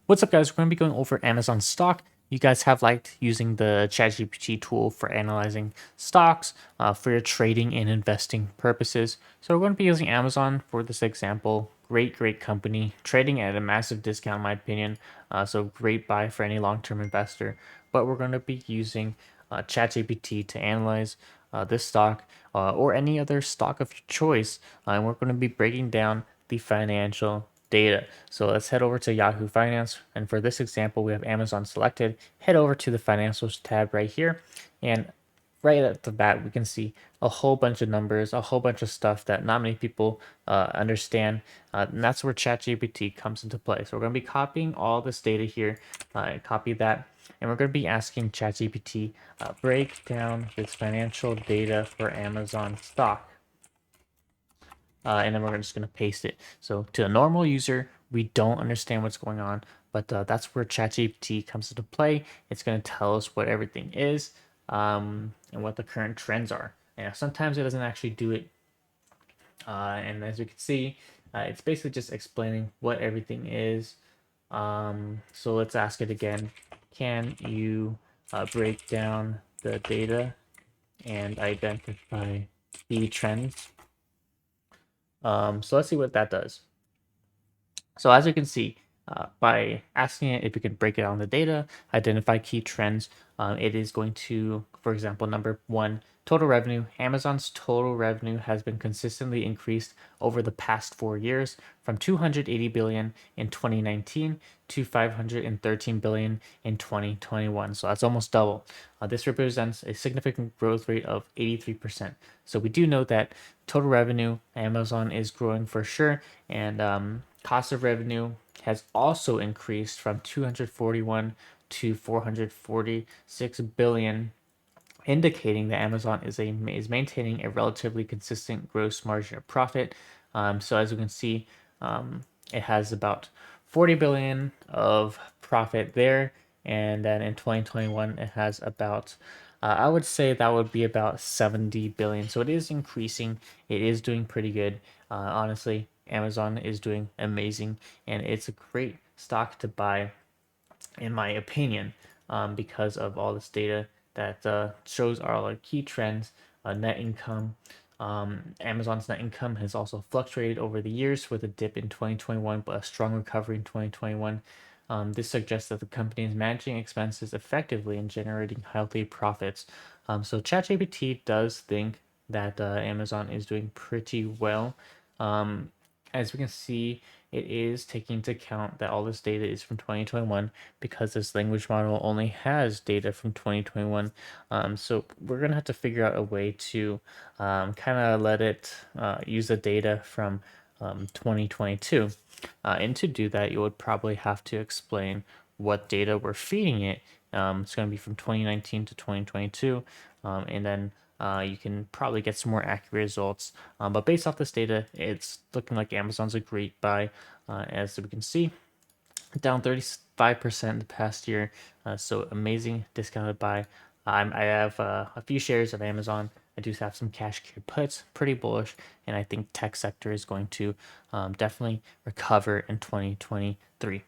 What's up, guys? We're going to be going over Amazon stock. You guys have liked using the ChatGPT tool for analyzing stocks for your trading and investing purposes. So we're going to be using Amazon for this example. Great company, trading at a massive discount, in my opinion. So great buy for any long-term investor. But we're going to be using ChatGPT to analyze this stock or any other stock of your choice. And we're going to be breaking down the financial data. So let's head over to Yahoo Finance. And for this example, we have Amazon selected. Head over to the financials tab right here. And right at the bat, we can see a whole bunch of numbers, a whole bunch of stuff that not many people understand. And that's where ChatGPT comes into play. So we're going to be copying all this data here, copy that. And we're going to be asking ChatGPT, break down this financial data for Amazon stock. And then we're just going to paste it. So to a normal user, we don't understand what's going on, but that's where ChatGPT comes into play. It's going to tell us what everything is and what the current trends are. And sometimes it doesn't actually do it. And as we can see, it's basically just explaining what everything is. So let's ask it again. Can you break down the data and identify the trends? So let's see what that does. So as you can see, by asking it if we can break it down the data, identify key trends, it is going to, for example, number one, total revenue. Amazon's total revenue has been consistently increased over the past 4 years from 280 billion in 2019 to 513 billion in 2021. So that's almost double. This represents a significant growth rate of 83%. So we do know that total revenue, Amazon is growing for sure, and cost of revenue has also increased from 241 to 446 billion, indicating that Amazon is maintaining a relatively consistent gross margin of profit. So as you can see, it has about 40 billion of profit there, and then in 2021 it has about I would say that would be about 70 billion. So it is increasing. It is doing pretty good. Honestly, Amazon is doing amazing, and it's a great stock to buy in my opinion, because of all this data that shows all our key trends, net income. Amazon's net income has also fluctuated over the years with a dip in 2021, but a strong recovery in 2021. This suggests that the company is managing expenses effectively and generating healthy profits. So ChatGPT does think that Amazon is doing pretty well. Um, as we can see, it is taking into account that all this data is from 2021 because this language model only has data from 2021. So we're going to have to figure out a way to kind of let it use the data from 2022. And to do that, you would probably have to explain what data we're feeding it. It's going to be from 2019 to 2022. And then you can probably get some more accurate results. But based off this data, it's looking like Amazon's a great buy, as we can see, down 35% in the past year. So amazing discounted buy. I have a few shares of Amazon. I do have some cash carry puts, pretty bullish, and I think tech sector is going to definitely recover in 2023.